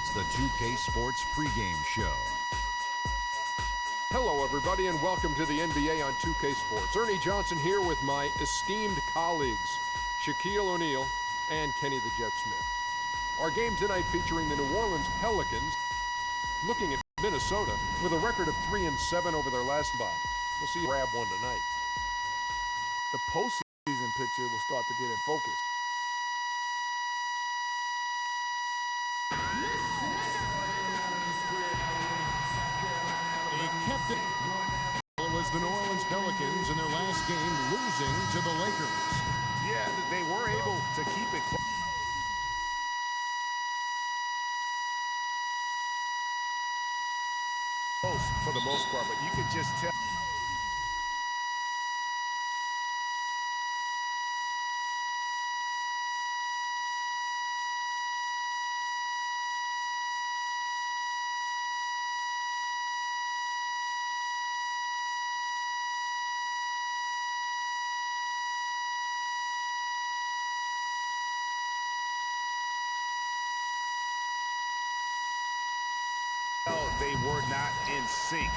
It's the 2K Sports pregame show. Hello, everybody, and welcome to the NBA on 2K Sports. Ernie Johnson here with my esteemed colleagues, Shaquille O'Neal and Kenny the Jet Smith. Our game tonight featuring the New Orleans Pelicans, looking at Minnesota with a record of 3-7 over their last bye. We'll see you grab one tonight. The postseason picture will start to get in focus. He kept it. It was the New Orleans Pelicans in their last game losing to the Lakers. Yeah, they were able to keep it close. For the most part, but you can just tell. They were not in sync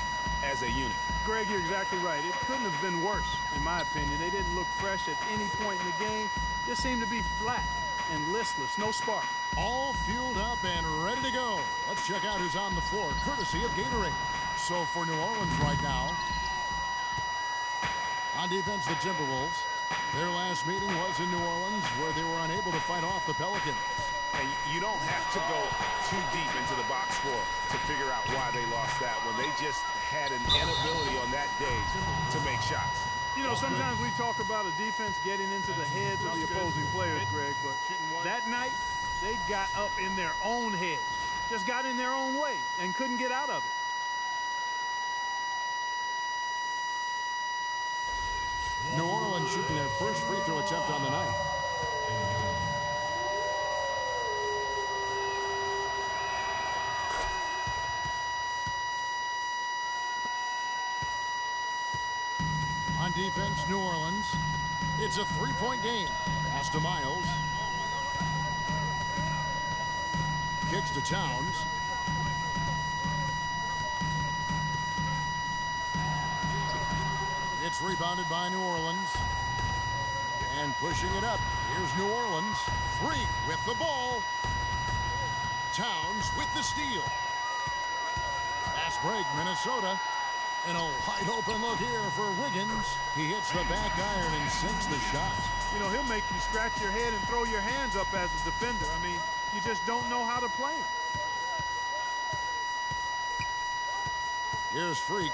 as a unit. Greg, you're exactly right. It couldn't have been worse, in my opinion. They didn't look fresh at any point in the game. Just seemed to be flat and listless, no spark. All fueled up and ready to go. Let's check out who's on the floor, courtesy of Gatorade. So for New Orleans right now, on defense, the Timberwolves. Their last meeting was in New Orleans, where they were unable to fight off the Pelicans. And you don't have to go too deep into the box score to figure out why they lost that one. They just had an inability on that day to make shots. You know, sometimes we talk about a defense getting into the heads of the opposing players, Greg, but that night they got up in their own heads, just got in their own way and couldn't get out of it. New Orleans shooting their first free throw attempt on the night. On defense, New Orleans. It's a three-point game. Pass to Miles. Kicks to Towns. It's rebounded by New Orleans. And pushing it up. Here's New Orleans. Freak with the ball. Towns with the steal. Fast break, Minnesota. And a wide open look here for Wiggins. He hits the back iron and sinks the shot. You know, he'll make you scratch your head and throw your hands up as a defender. I mean, you just don't know how to play him. Here's Freak.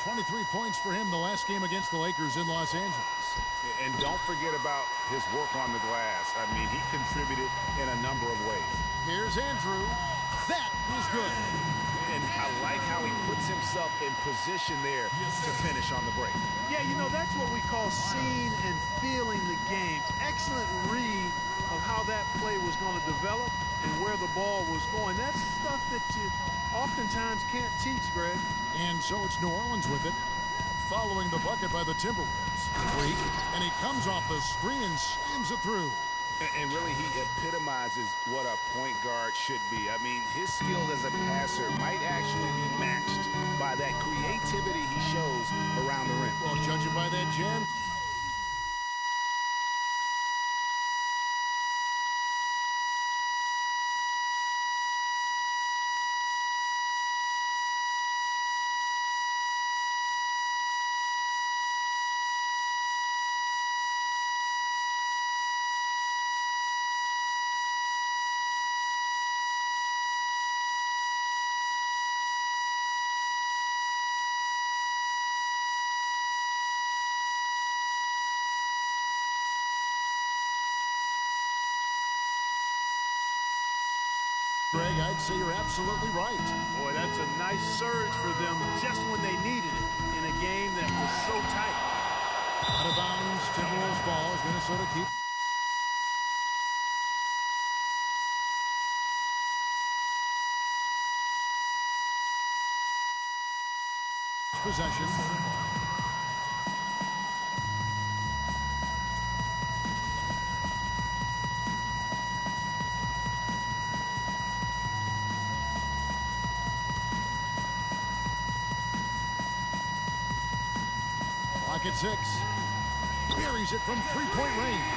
23 points for him the last game against the Lakers in Los Angeles. And don't forget about his work on the glass. I mean, he contributed in a number of ways. Here's Andrew. That is good. And I like how he puts himself in position there to finish on the break. Yeah, you know, that's what we call seeing and feeling the game. Excellent read of how that play was going to develop and where the ball was going. That's stuff that you oftentimes can't teach, Greg. And so it's New Orleans with it, following the bucket by the Timberwolves. Freak, and he comes off the screen and slams it through. And really, he epitomizes what a point guard should be. I mean, his skill as a passer might actually be matched by that creativity he shows around the rim. Well, judging by that jam. Greg, I'd say you're absolutely right. Boy, that's a nice surge for them just when they needed it in a game that was so tight. Out of bounds, Timberwolves ball as Minnesota keeps possession. at 6. Buries it from three-point range.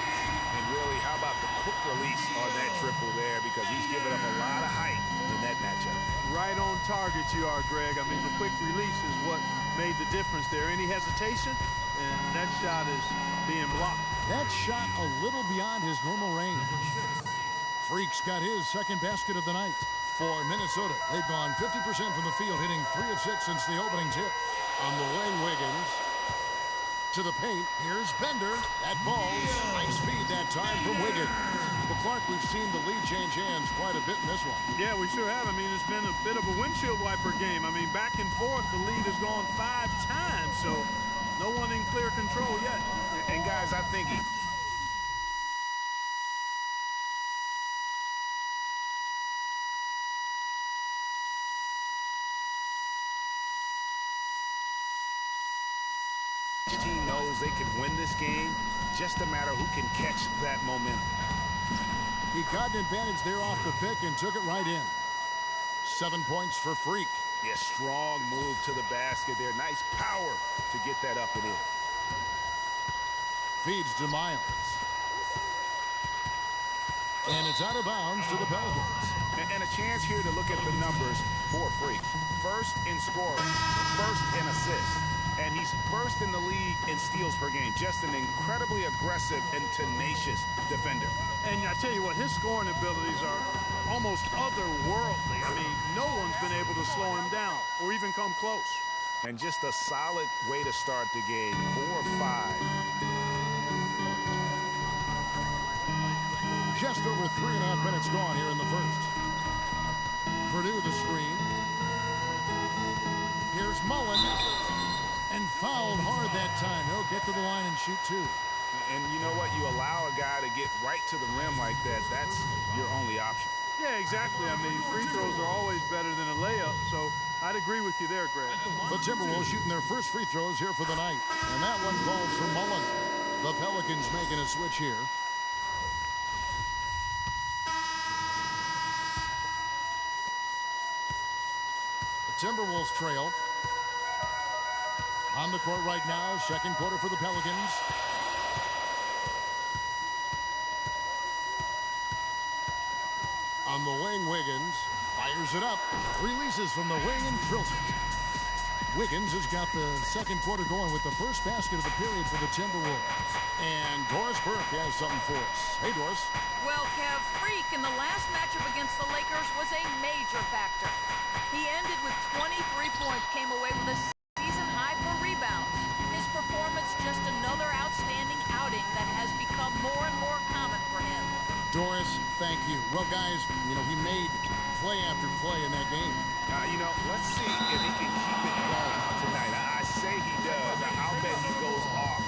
And really, how about the quick release on that triple there, because he's given up a lot of height in that matchup. Right on target you are, Greg. I mean, the quick release is what made the difference there. Any hesitation, and that shot is being blocked. That shot a little beyond his normal range. Freak's got his second basket of the night. For Minnesota, they've gone 50% from the field, hitting 3 of 6 since the opening tip. On the wing, Wiggins. To the paint, here's Bender. That falls. Nice feed that time from Wiggins. Well, Clark, we've seen the lead change hands quite a bit in this one. Yeah, we sure have. I mean, it's been a bit of a windshield wiper game. I mean, back and forth, the lead has gone 5 times, so no one in clear control yet. And guys, I think each team knows they can win this game. Just a matter who can catch that momentum. He got an advantage there off the pick and took it right in. 7 points for Freak. Yeah, strong move to the basket there. Nice power to get that up and in. Feeds to Miles. And it's out of bounds to the Pelicans. And a chance here to look at the numbers for Freak. First in scoring, first in assists. And he's first in the league in steals per game. Just an incredibly aggressive and tenacious defender. And I tell you what, his scoring abilities are almost otherworldly. I mean, no one's been able to slow him down or even come close. And just a solid way to start the game. 4-5. Just over 3.5 minutes gone here in the first. Purdue the screen. Here's Mullen. And fouled hard that time. He'll get to the line and shoot 2. And you know what? You allow a guy to get right to the rim like that. That's your only option. Yeah, exactly. I mean, free throws are always better than a layup, so I'd agree with you there, Greg. The Timberwolves shooting their first free throws here for the night. And that one falls for Mullen. The Pelicans making a switch here. The Timberwolves trail. On the court right now, second quarter for the Pelicans. On the wing, Wiggins fires it up. Releases from the wing and drills it. Wiggins has got the second quarter going with the first basket of the period for the Timberwolves. And Doris Burke has something for us. Hey, Doris. Well, Kev, Freak in the last matchup against the Lakers was a major factor. He ended with 23 points, came away with a season high for rebounds. His performance just another outstanding outing that has become more and more common for him. Doris, thank you. Well, guys, you know, he made play after play in that game. You know, let's see if he can keep it going tonight. I say he does. I'll bet he goes off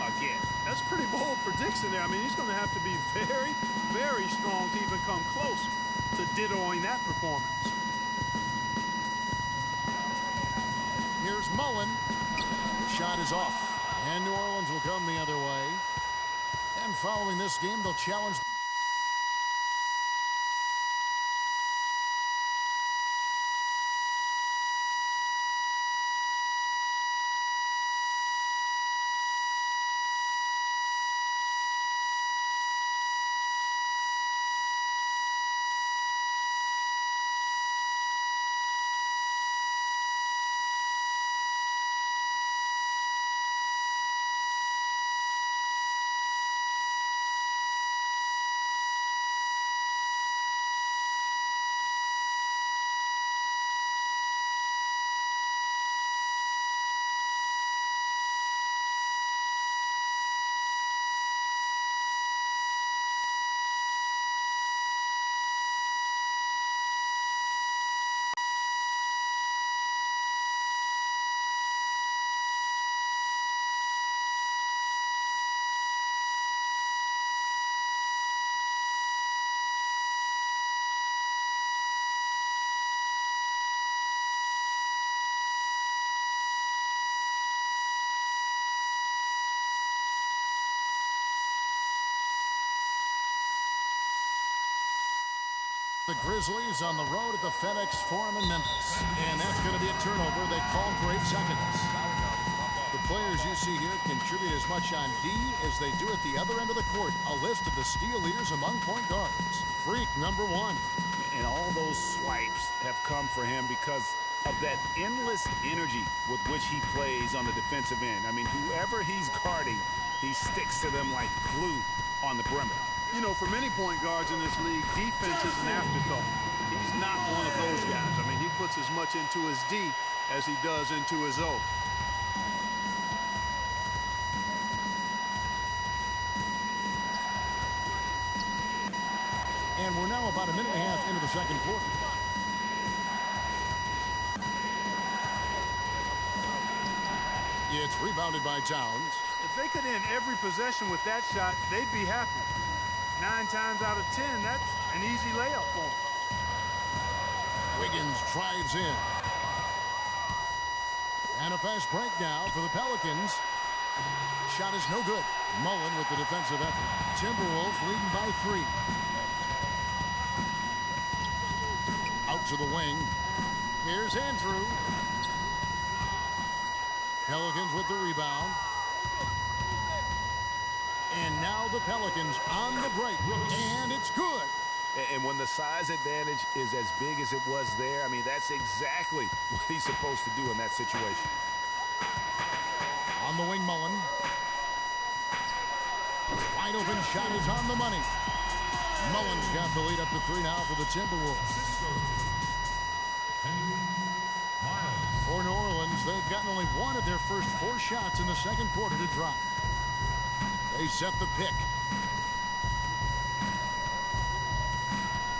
again. That's a pretty bold prediction there. I mean, he's going to have to be very, very strong to even come close to dittoing that performance. Here's Mullen. The shot is off. And New Orleans will come the other way. And following this game, they'll challenge. The Grizzlies on the road at the FedEx Forum in Memphis. And that's going to be a turnover. They called for 8 seconds. The players you see here contribute as much on D as they do at the other end of the court. A list of the steal leaders among point guards. Freak number 1. And all those swipes have come for him because of that endless energy with which he plays on the defensive end. I mean, whoever he's guarding, he sticks to them like glue on the perimeter. You know, for many point guards in this league, defense is an afterthought. He's not one of those guys. I mean, he puts as much into his D as he does into his O. And we're now about a minute and a half into the second quarter. It's rebounded by Towns. If they could end every possession with that shot, they'd be happy. 9 times out of 10, that's an easy layup for him. Wiggins drives in. And a fast break now for the Pelicans. Shot is no good. Mullen with the defensive effort. Timberwolves leading by 3. Out to the wing. Here's Andrew. Pelicans with the rebound. And now the Pelicans on the break. And it's good. And when the size advantage is as big as it was there, I mean, that's exactly what he's supposed to do in that situation. On the wing, Mullen. Wide open shot is on the money. Mullen's got the lead up to 3 now for the Timberwolves. For New Orleans, they've gotten only 1 of their first 4 shots in the second quarter to drop. They set the pick.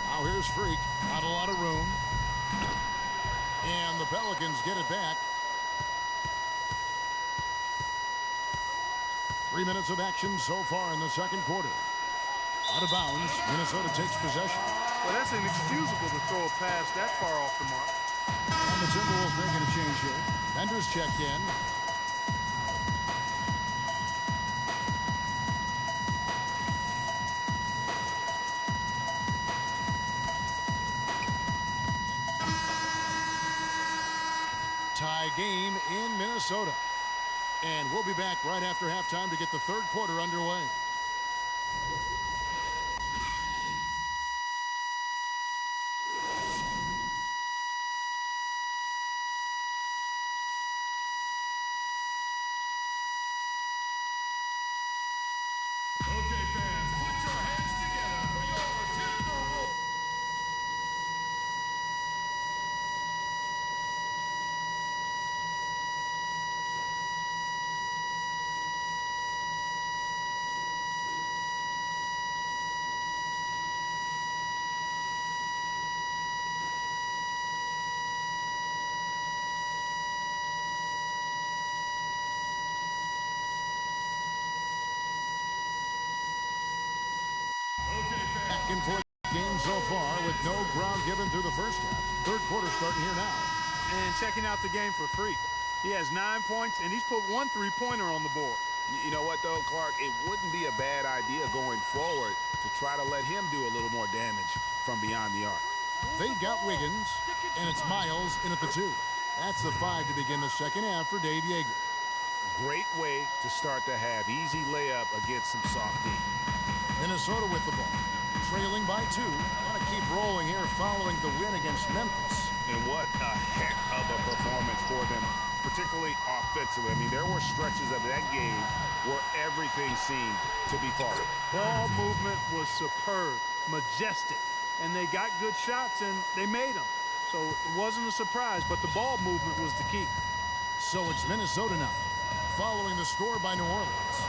Now here's Freak. Not a lot of room. And the Pelicans get it back. 3 minutes of action so far in the second quarter. Out of bounds. Minnesota takes possession. Well, that's inexcusable to throw a pass that far off the mark. And the Timberwolves making a change here. Benders checked in. Tie game in Minnesota. And we'll be back right after halftime to get the third quarter underway. Okay, fans, put your hands together for your Timberwolves. Back and forth game so far with no ground given through the first half. Third quarter starting here now. And checking out the game for Freak. He has 9 points, and he's put 1 3-pointer on the board. You know what, though, Clark? It wouldn't be a bad idea going forward to try to let him do a little more damage from beyond the arc. They've got Wiggins, and it's Miles in at the 2. That's the 5 to begin the second half for Dave Yeager. Great way to start the half. Easy layup against some soft D. Minnesota with the ball. Trailing by 2. Want to keep rolling here following the win against Memphis. And what a heck of a performance for them, particularly offensively. I mean, there were stretches of that game where everything seemed to be falling. Ball movement was superb, majestic, and they got good shots, and they made them. So it wasn't a surprise, but the ball movement was the key. So it's Minnesota now, following the score by New Orleans.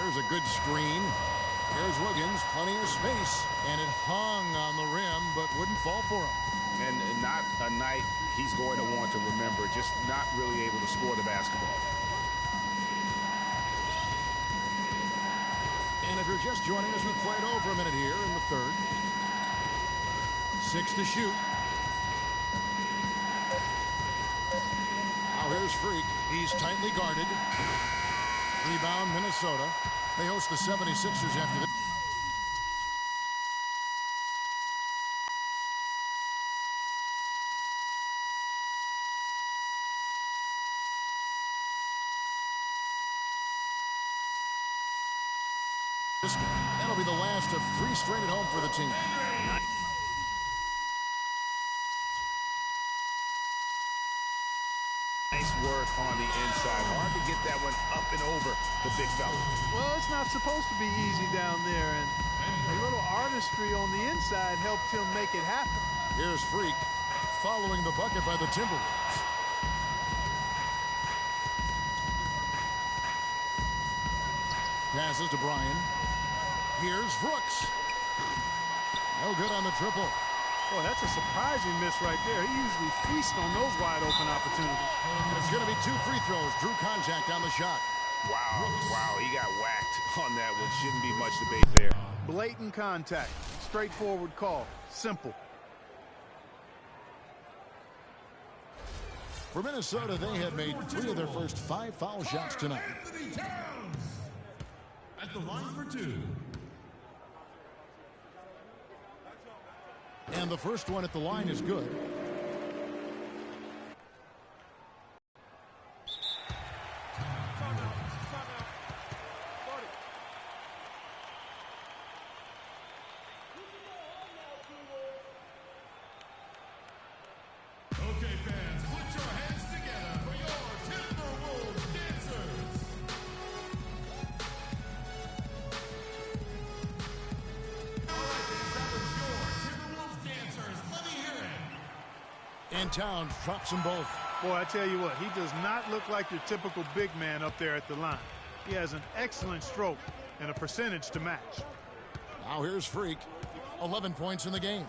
There's a good screen. Here's Wiggins, plenty of space, and it hung on the rim, but wouldn't fall for him. And not a night he's going to want to remember, just not really able to score the basketball. And if you're just joining us, we played over a minute here in the third. 6 to shoot. Now here's Freak. He's tightly guarded. Rebound, Minnesota. They host the 76ers after this. That'll be the last of 3 straight at home for the team. Nice work on the inside. Hard to get that one up and over the big fella. Well, it's not supposed to be easy down there, and a little artistry on the inside helped him make it happen. Here's Freak following the bucket by the Timberwolves. Passes to Bryan. Here's Brooks. No good on the triple. Boy, that's a surprising miss right there. He usually feasts on those wide open opportunities. It's going to be 2 free throws. Drew contact on the shot. Wow, he got whacked on that one. Shouldn't be much debate there. Blatant contact. Straightforward call. Simple. For Minnesota, they had made 3 of their first 5 foul shots tonight. At the line for 2. And the first one at the line is good. Okay, fans, put your hands together for your Timberwolves dancers. All right, fans, that was your Timberwolves dancers. Let me hear it. And Towns drops them both. Boy, I tell you what, he does not look like your typical big man up there at the line. He has an excellent stroke and a percentage to match. Now here's Freak. 11 points in the game.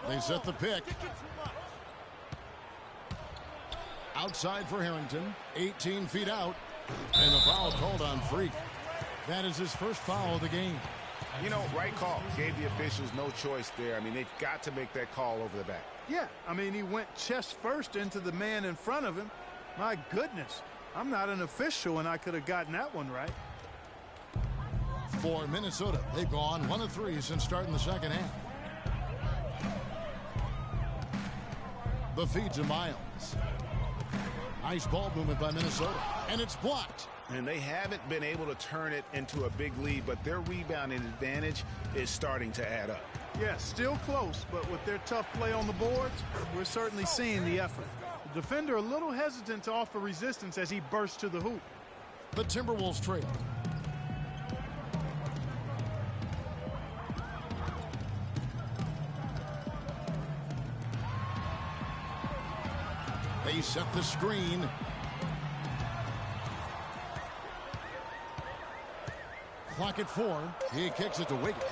They set the pick. Outside for Harrington. 18 feet out. And the foul called on Freak. That is his first foul of the game. You know, right call. Gave the officials no choice there. I mean, they've got to make that call over the back. Yeah, I mean, he went chest first into the man in front of him. My goodness, I'm not an official, and I could have gotten that one right. For Minnesota, they've gone 1 of 3 since starting the second half. The feed to Miles. Nice ball movement by Minnesota, and it's blocked. And they haven't been able to turn it into a big lead, but their rebounding advantage is starting to add up. Yeah, still close, but with their tough play on the boards, we're certainly seeing the effort. The defender a little hesitant to offer resistance as he bursts to the hoop. The Timberwolves trail. They set the screen. Clock at 4. He kicks it to Wiggins.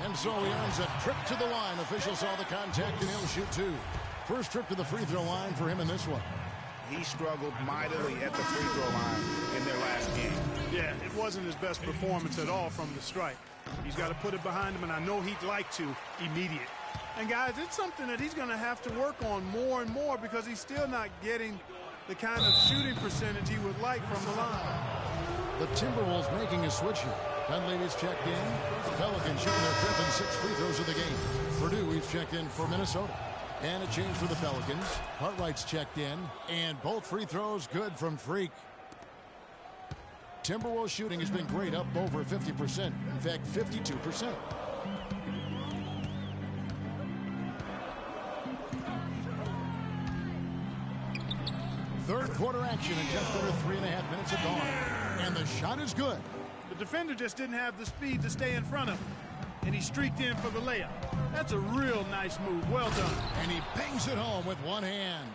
And so he earns a trip to the line. Officials saw the contact and he'll shoot 2. First trip to the free throw line for him in this one. He struggled mightily at the free throw line in their last game. Yeah, it wasn't his best performance at all from the strike. He's got to put it behind him, and I know he'd like to immediate. And, guys, it's something that he's going to have to work on more and more because he's still not getting the kind of shooting percentage he would like from the line. The Timberwolves making a switch here. Dunleavy's checked in. The Pelicans shooting their 5th and 6th free throws of the game. Purdue, he's checked in for Minnesota. And a change for the Pelicans. Cartwright's checked in. And both free throws good from Freak. Timberwolves shooting has been great, up over 50%. In fact, 52%. Third quarter action in just under 3.5 minutes have gone. And the shot is good. The defender just didn't have the speed to stay in front of him. And he streaked in for the layup. That's a real nice move. Well done. And he bangs it home with one hand.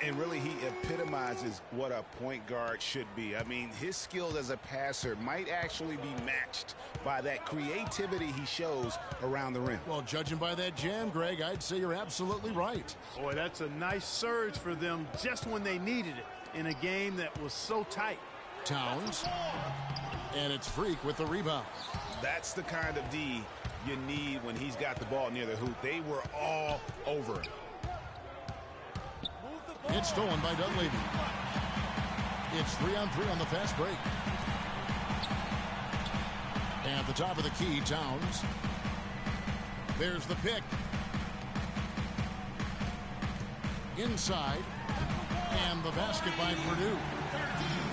And really, he epitomizes what a point guard should be. I mean, his skills as a passer might actually be matched by that creativity he shows around the rim. Well, judging by that jam, Greg, I'd say you're absolutely right. Boy, that's a nice surge for them just when they needed it in a game that was so tight. Towns. And it's Freak with the rebound. That's the kind of D you need when he's got the ball near the hoop. They were all over it. It's stolen by Dunleavy. It's 3-on-3 on the fast break. At the top of the key, Towns. There's the pick. Inside. And the basket by Purdue.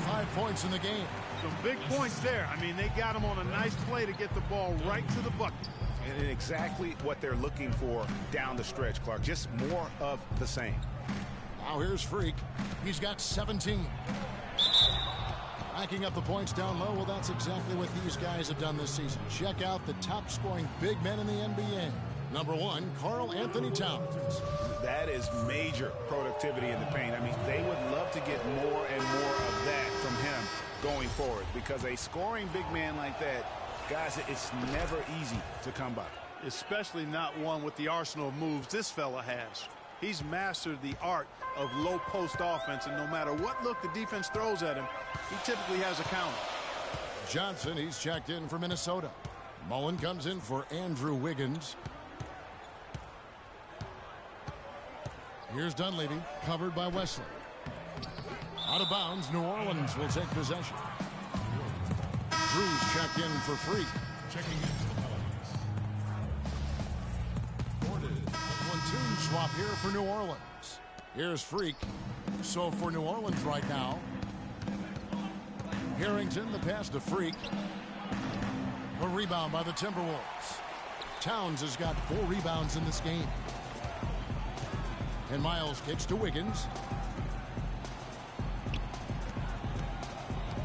5 points in the game. Some big points there. I mean, they got him on a nice play to get the ball right to the bucket. And exactly what they're looking for down the stretch, Clark. Just more of the same. Now here's Freak. He's got 17. Racking up the points down low. Well, that's exactly what these guys have done this season. Check out the top-scoring big men in the NBA. Number 1, Karl Anthony Towns. That is major productivity in the paint. I mean, they would love to get more and more of that from him going forward, because a scoring big man like that, guys, it's never easy to come by. Especially not one with the arsenal of moves this fella has. He's mastered the art of low post offense, and no matter what look the defense throws at him, he typically has a counter. Johnson, he's checked in for Minnesota. Mullen comes in for Andrew Wiggins. Here's Dunleavy, covered by Wesley. Out of bounds, New Orleans will take possession. Drew's checked in for Freak. Checking into the Pelicans. Platoon swap here for New Orleans. Here's Freak. So for New Orleans right now, Harrington, the pass to Freak. A rebound by the Timberwolves. Towns has got 4 rebounds in this game. And Miles kicks to Wiggins.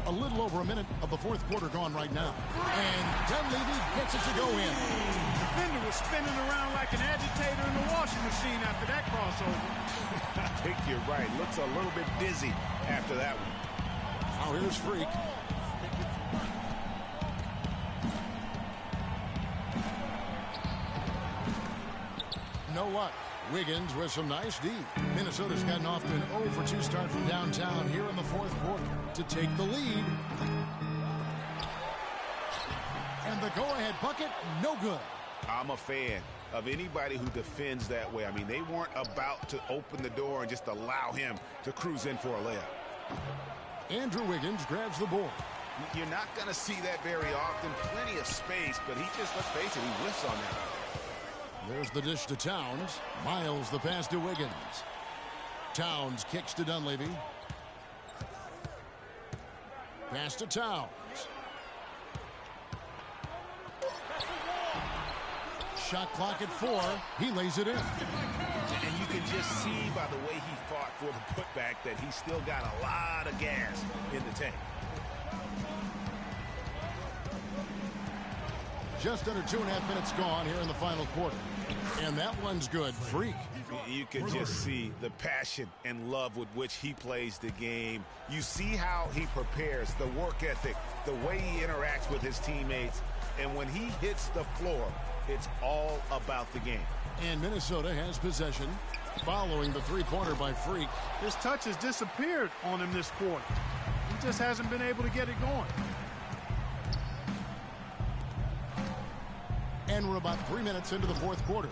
A little over a minute of the fourth quarter gone right now. And Dunleavy gets it to go in. The defender was spinning around like an agitator in the washing machine after that crossover. I think you're right. Looks a little bit dizzy after that one. Now here's Freak. No luck. Wiggins with some nice D. Minnesota's gotten off to an 0-for-2 start from downtown here in the fourth quarter to take the lead. And the go-ahead bucket, no good. I'm a fan of anybody who defends that way. I mean, they weren't about to open the door and just allow him to cruise in for a layup. Andrew Wiggins grabs the board. You're not going to see that very often. Plenty of space, but he just, let's face it, he whiffs on that. There's the dish to Towns. Miles the pass to Wiggins. Towns kicks to Dunleavy. Pass to Towns. Shot clock at 4. He lays it in. And you can just see by the way he fought for the putback that he's still got a lot of gas in the tank. Just under 2.5 minutes gone here in the final quarter. And that one's good. Freak. You can just see the passion and love with which he plays the game. You see how he prepares, the work ethic, the way he interacts with his teammates. And when he hits the floor, it's all about the game. And Minnesota has possession following the three-pointer by Freak. His touch has disappeared on him this quarter. He just hasn't been able to get it going. And we're about 3 minutes into the fourth quarter.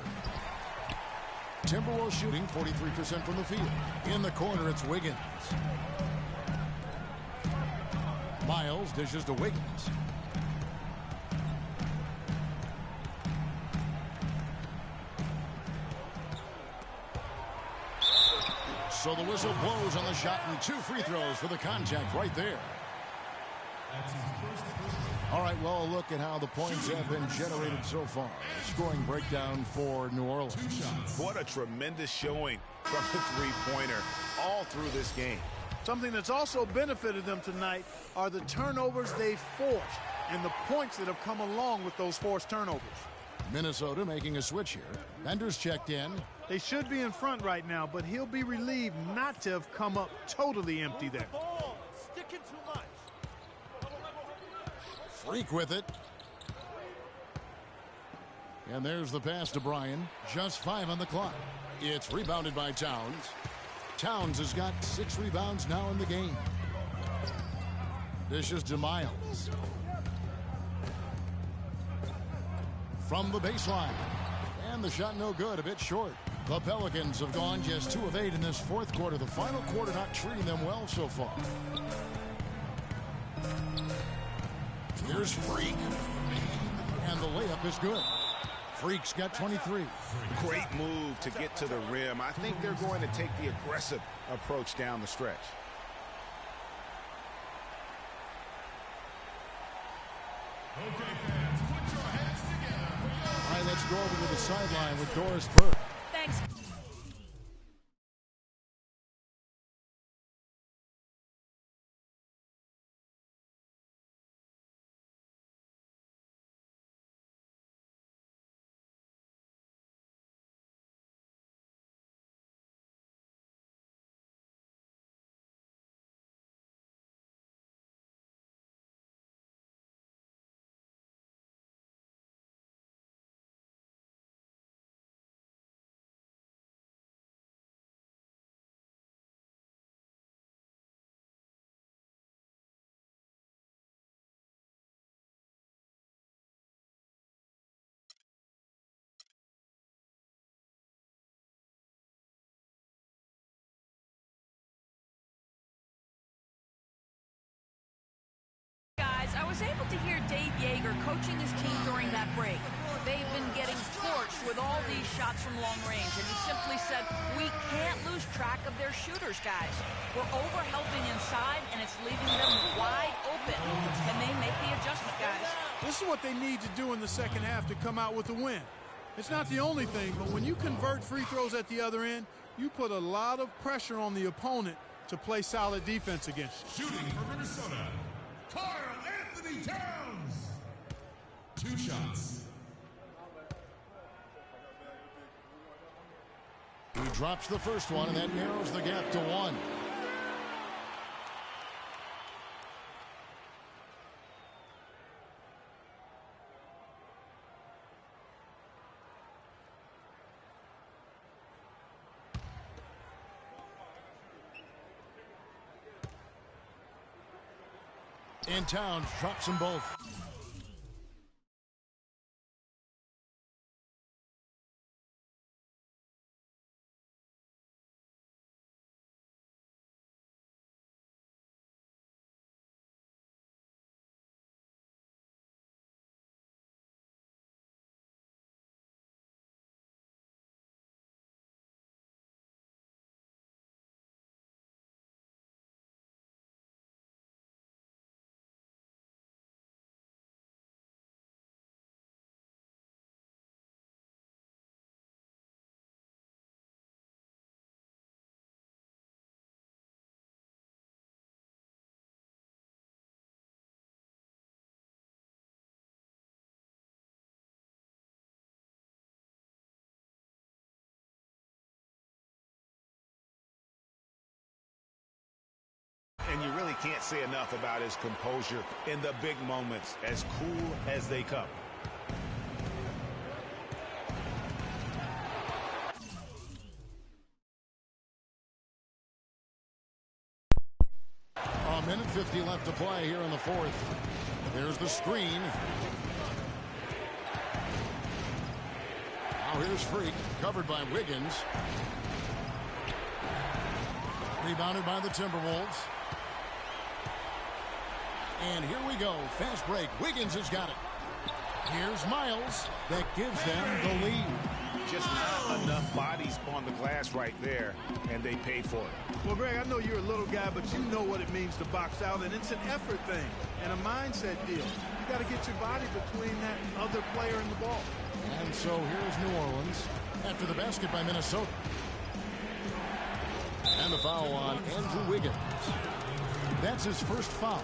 Timberwolves shooting 43% from the field. In the corner, it's Wiggins. Miles dishes to Wiggins. So the whistle blows on the shot, and 2 free throws for the contact right there. All right, well, look at how the points have been generated so far. A scoring breakdown for New Orleans. What a tremendous showing from the three-pointer all through this game. Something that's also benefited them tonight are the turnovers they've forced and the points that have come along with those forced turnovers. Minnesota making a switch here. Bender's checked in. They should be in front right now, but he'll be relieved not to have come up totally empty there. Sticking too much. Freak with it. And there's the pass to Bryan. Just 5 on the clock. It's rebounded by Towns. Towns has got 6 rebounds now in the game. This is to Miles. From the baseline. And the shot no good, a bit short. The Pelicans have gone just 2 of 8 in this fourth quarter. The final quarter not treating them well so far. Here's Freak. And the layup is good. Freak's got 23. Great move to get to the rim. I think they're going to take the aggressive approach down the stretch. Okay, fans, put your hands together for your... All right, let's go over to the sideline with Doris Burke. Thanks. Guys, I was able to hear Dave Yeager coaching his team during that break. They've been getting torched with all these shots from long range, and he simply said, we can't lose track of their shooters, guys. We're overhelping inside, and it's leaving them wide open. Can they make the adjustment, guys? This is what they need to do in the second half to come out with a win. It's not the only thing, but when you convert free throws at the other end, you put a lot of pressure on the opponent to play solid defense against you. Shooting for Minnesota, Karl Anthony Towns. 2 shots. He drops the first one, and that narrows the gap to 1. And Towns drops them both. And you really can't say enough about his composure in the big moments, as cool as they come. A minute 50 left to play here in the fourth. There's the screen. Now here's Freak, covered by Wiggins. Rebounded by the Timberwolves. And here we go. Fast break. Wiggins has got it. Here's Miles. That gives them the lead. Just not enough bodies on the glass right there, and they paid for it. Well, Greg, I know you're a little guy, but you know what it means to box out, and it's an effort thing and a mindset deal. You got to get your body between that other player and the ball. And so here's New Orleans after the basket by Minnesota. And the foul on Andrew Wiggins. That's his first foul.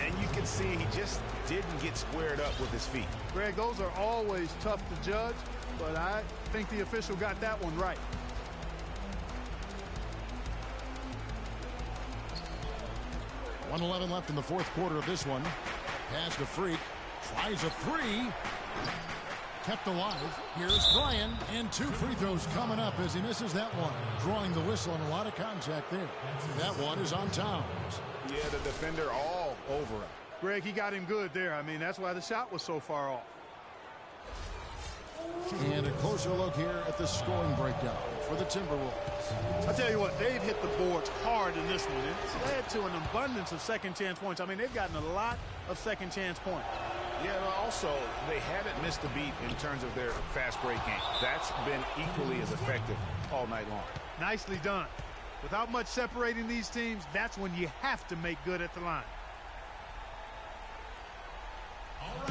And you can see he just didn't get squared up with his feet. Greg, those are always tough to judge, but I think the official got that one right. .11 left in the fourth quarter of this one. Pass to Freak. Tries a three. Kept alive. Here's Bryan. And 2 free throws coming up as he misses that one. Drawing the whistle and a lot of contact there. That one is on Towns. Yeah, the defender all over him. Greg, he got him good there. I mean, that's why the shot was so far off. And a closer look here at the scoring breakdown for the Timberwolves. I tell you what, they've hit the boards hard in this one. It's led to an abundance of second chance points. I mean, they've gotten a lot of second chance points. Yeah, also, they haven't missed a beat in terms of their fast break game. That's been equally as effective all night long. Nicely done. Without much separating these teams, that's when you have to make good at the line. All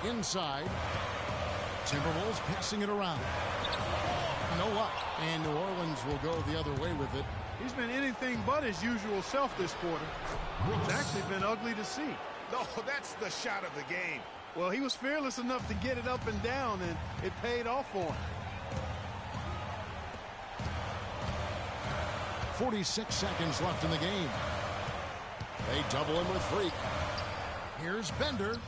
Inside. Timberwolves passing it around. No luck. And New Orleans will go the other way with it. He's been anything but his usual self this quarter. It's actually been ugly to see. No, that's the shot of the game. Well, he was fearless enough to get it up and down, and it paid off for him. 46 seconds left in the game. They double him with Freak. Here's Bender.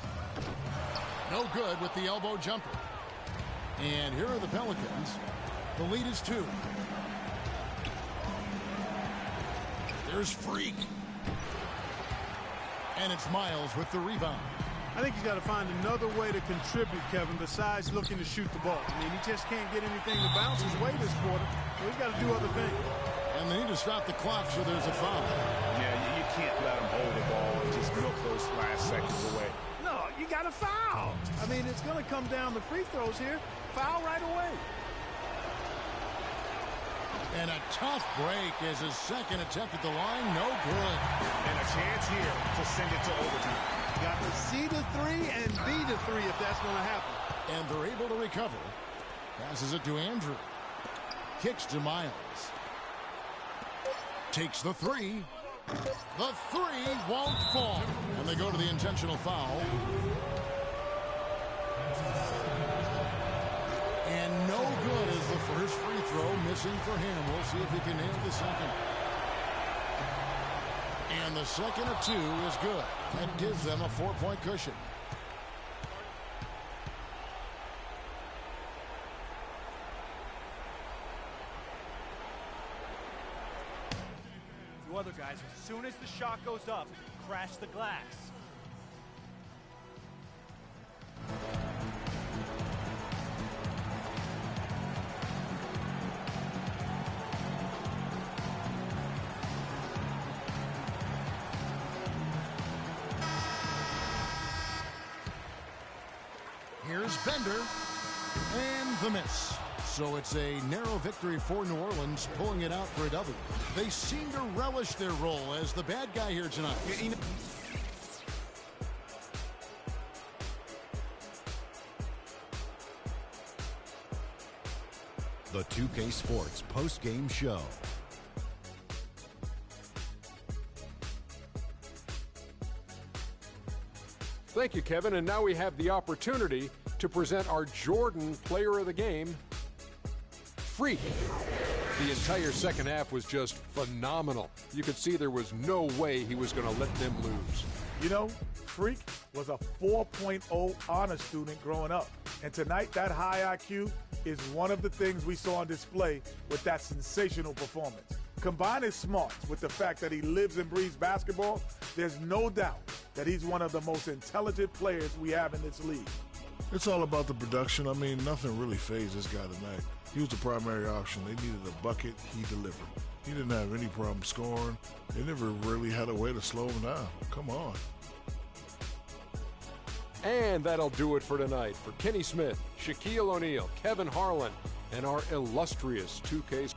No good with the elbow jumper. And here are the Pelicans. The lead is 2. There's Freak. And it's Miles with the rebound. I think he's got to find another way to contribute, Kevin, besides looking to shoot the ball. I mean, he just can't get anything to bounce his way this quarter, so he's got to do other things. And they need to stop the clock, so there's a foul. Yeah, you can't let him hold the ball and just milk those last seconds away. No, you got to foul. I mean, it's going to come down to free throws here. Foul right away. And a tough break as his second attempt at the line. No good. And a chance here to send it to overtime. Got to see the 3 and be the 3 if that's going to happen. And they're able to recover. Passes it to Andrew. Kicks to Miles. Takes the 3. The 3 won't fall. And they go to the intentional foul. And no good as the first free throw missing for him. We'll see if he can nail the second. And the second of 2 is good. That gives them a 4-point cushion. The other guys, as soon as the shot goes up, crash the glass. Here's Bender. And the miss. So it's a narrow victory for New Orleans, pulling it out for a W. They seem to relish their role as the bad guy here tonight. The 2K Sports post-game show. Thank you, Kevin. And now we have the opportunity to present our Jordan Player of the Game, Freak. The entire second half was just phenomenal. You could see there was no way he was going to let them lose. You know, Freak was a 4.0 honor student growing up. And tonight, that high IQ is one of the things we saw on display with that sensational performance. Combine his smarts with the fact that he lives and breathes basketball, there's no doubt that he's one of the most intelligent players we have in this league. It's all about the production. I mean, nothing really fazed this guy tonight. He was the primary option. They needed a bucket. He delivered. He didn't have any problem scoring. They never really had a way to slow him down. Come on. And that'll do it for tonight. For Kenny Smith, Shaquille O'Neal, Kevin Harlan, and our illustrious 2K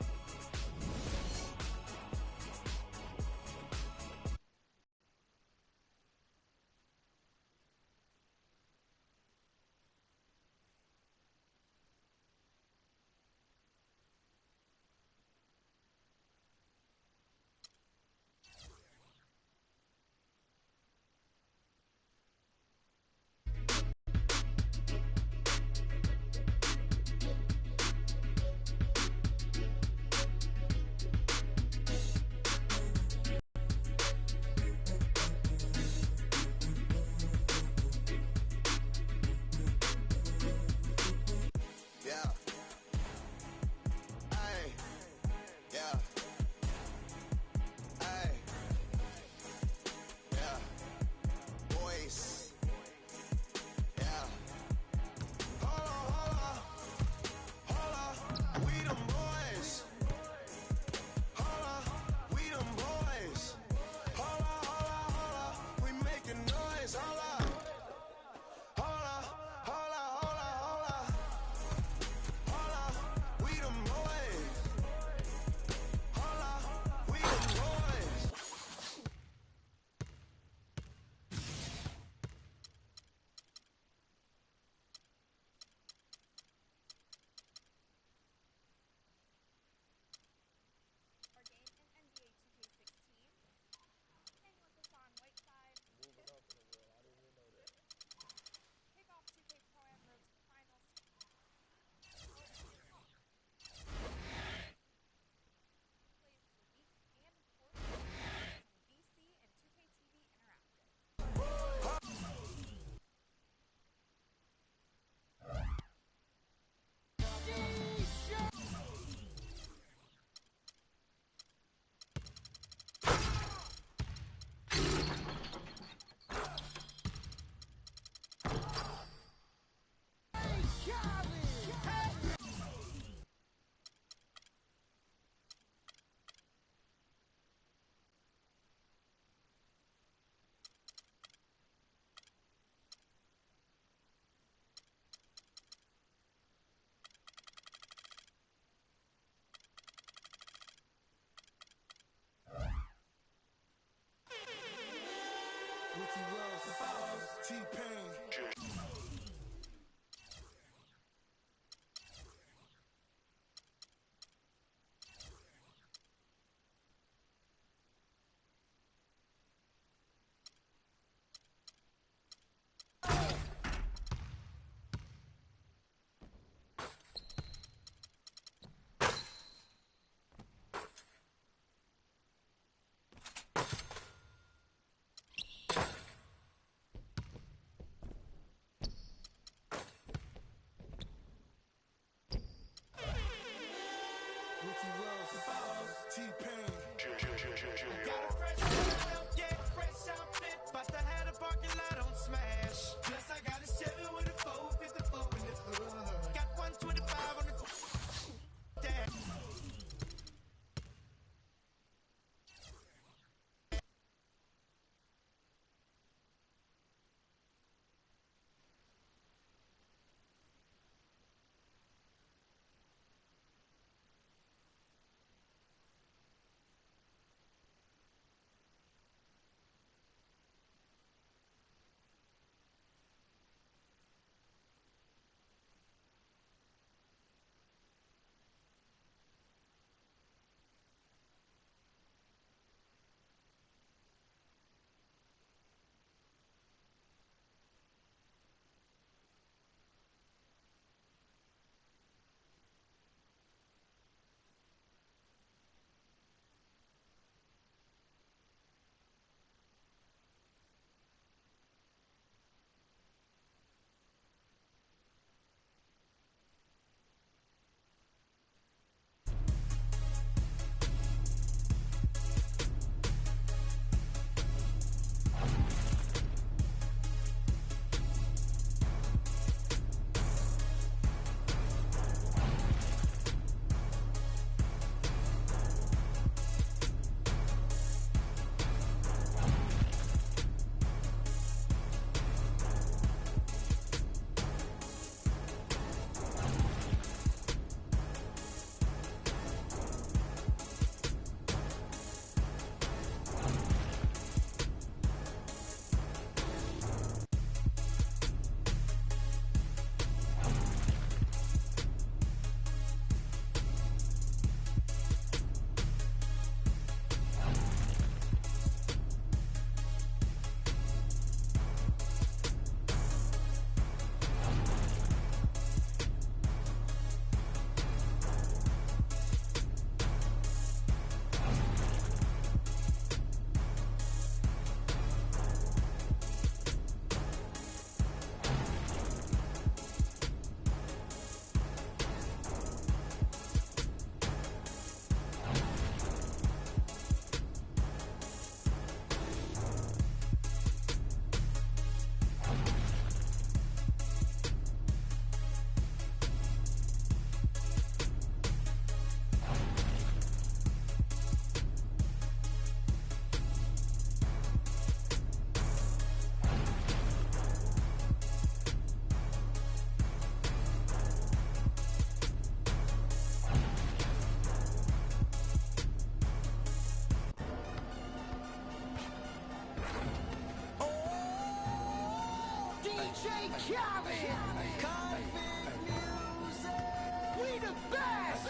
We the best!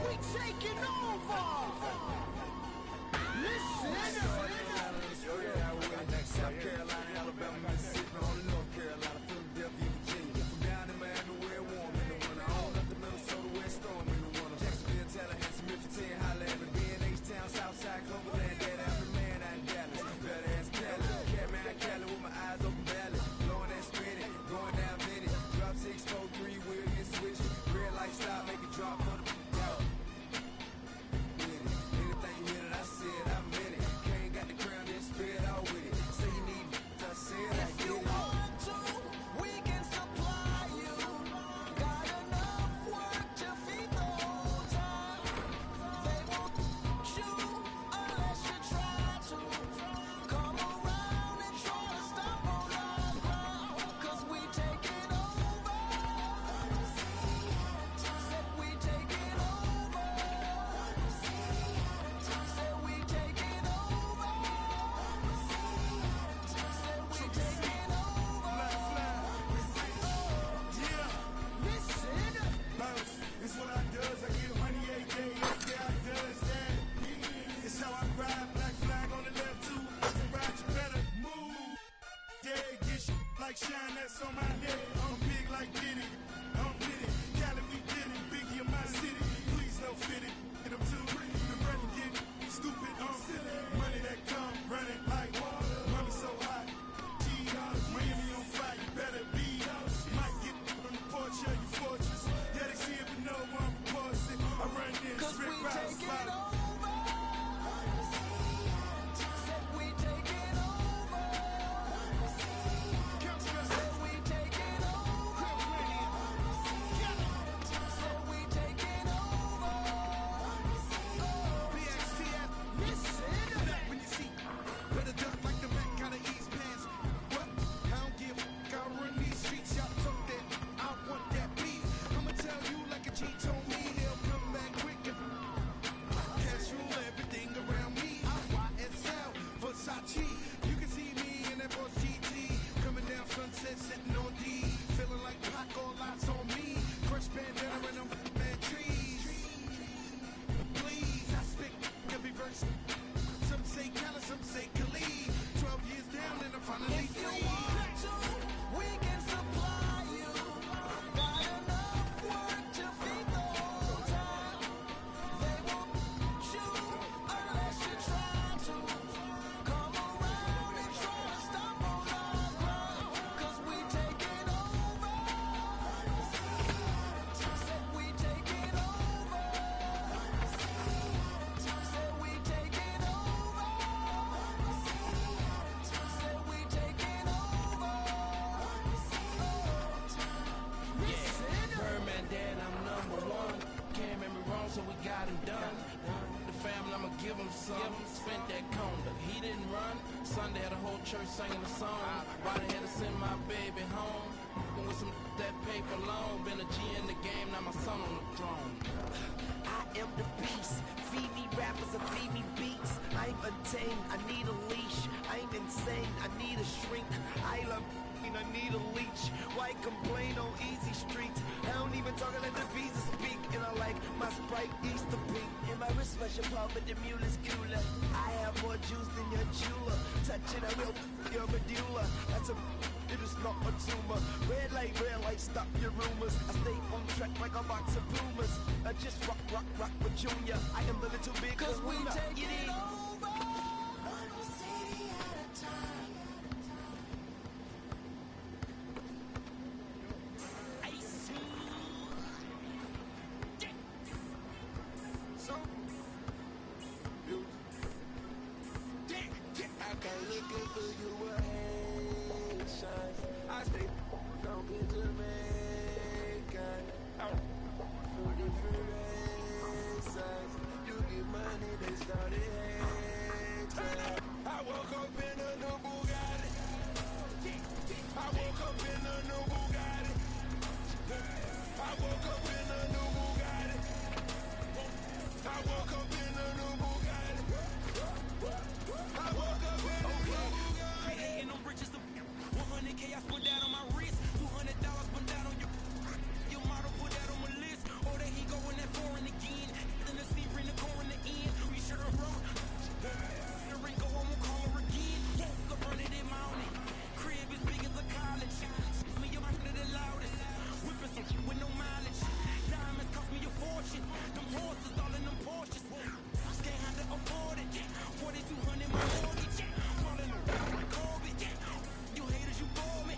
We taking over! Listen! South Carolina, Alabama, Mississippi, on North Carolina, Philadelphia, Virginia. From down in Miami, where warm in the winter. On up to Minnesota, where storm in the winter. Jacksonville, Tallahassee, Memphis, Highland, B&H-Town, Southside, Cloverland, that every man out in Dallas. Better ask Cali. Catman, Cali with my eyes open valley. Blowing and spinning, going down Vinny. Drop 643, wheel get switched. Red light stop, make it drop for the out. Anything you hear that I said, I meant it. ice on my neck. I'm big like Diddy. I'm with it. Cali, we did it. Biggie in my city. Please no fit it. Get them too. The bread get stupid. Money that come running like water. Money so hot. Miami on fire. You better be. Might get on the porch of your fortress. Yeah, they see it, but no one reports it. I run in. Cause we take it over. You can see me in that Porsche GT, coming down Sunset, sitting on D, feeling like Pac, all lights on me. Fresh bandana and them bad trees. Please, I spit every verse. Some say Cali, some say Khalid. 12 years down and I'm finally If you free. want to, we can supply you. Got enough work to feed the whole town. They won't shoot unless you try to. Come around and try to stop on our ground. Cause we taking over. Said we taking over. Said we taking over. Said we taking over. Birdman dead, I'm number one. Can't make me wrong, so we got him done. The family, I'ma give him some. Spent that conda, he didn't run. Sunday had a whole church singing a song. Why they had to send my baby home? With some that paper long. Been a G in the game, now my son on the throne. I am the beast. Feed me rappers and feed me beats. I'm untamed, I need a leash. I'm insane, I need a shrink. I love I need a leech. Why complain on easy streets? I don't even talk and let the visa speak. And I like my Sprite Easter pink. And my wrist special pop, but the mule is cooler. I have more juice than your jeweler. Touch it, I will your medulla. That's a it is not a tumor. Red light, stop your rumors. I stay on track like a box of Pumas. I just rock with Junior. I am the little big Cause we take it over. I stay down in Jamaica. From different races. You get money, they started hating. I woke up in a new Bugatti. I woke up in a new Bugatti. I woke up in a new Bugatti. I woke up in a new Bugatti. I woke up in a new Bugatti. Hating on riches, 100K I put that on my wrist. $200 put that on your model, put that on my list. Oh, there he going that foreign again. Then the sea bring the core in the end. We sure wrong. The ring go on, we'll call her again. Woke up running in mountain. Crib as big as a college. Me up under the loudest. Whipping some with no mileage. Diamonds cost me a fortune. Them horses all in them Porsches. Can't have to afford it. 4,200 my mortgage. Rolling around like Corbett. You haters, you bore me.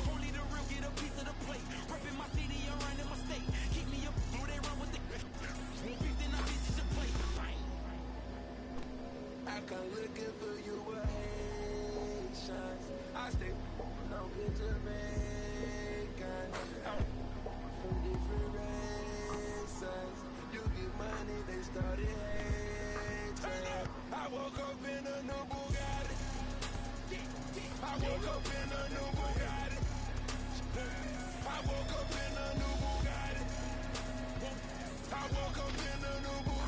Only the real get a piece of the plate. Repping my city and running my state. Keep me up, do they run with the beef, then I visit your place. Bang. I come looking for you with Haitians. I stay long in Jamaica. From different races. You get money, they started hating. I woke up in a new Bugatti. I woke up in a new Bugatti. I woke up in a new Bugatti. I woke up in a new Bugatti.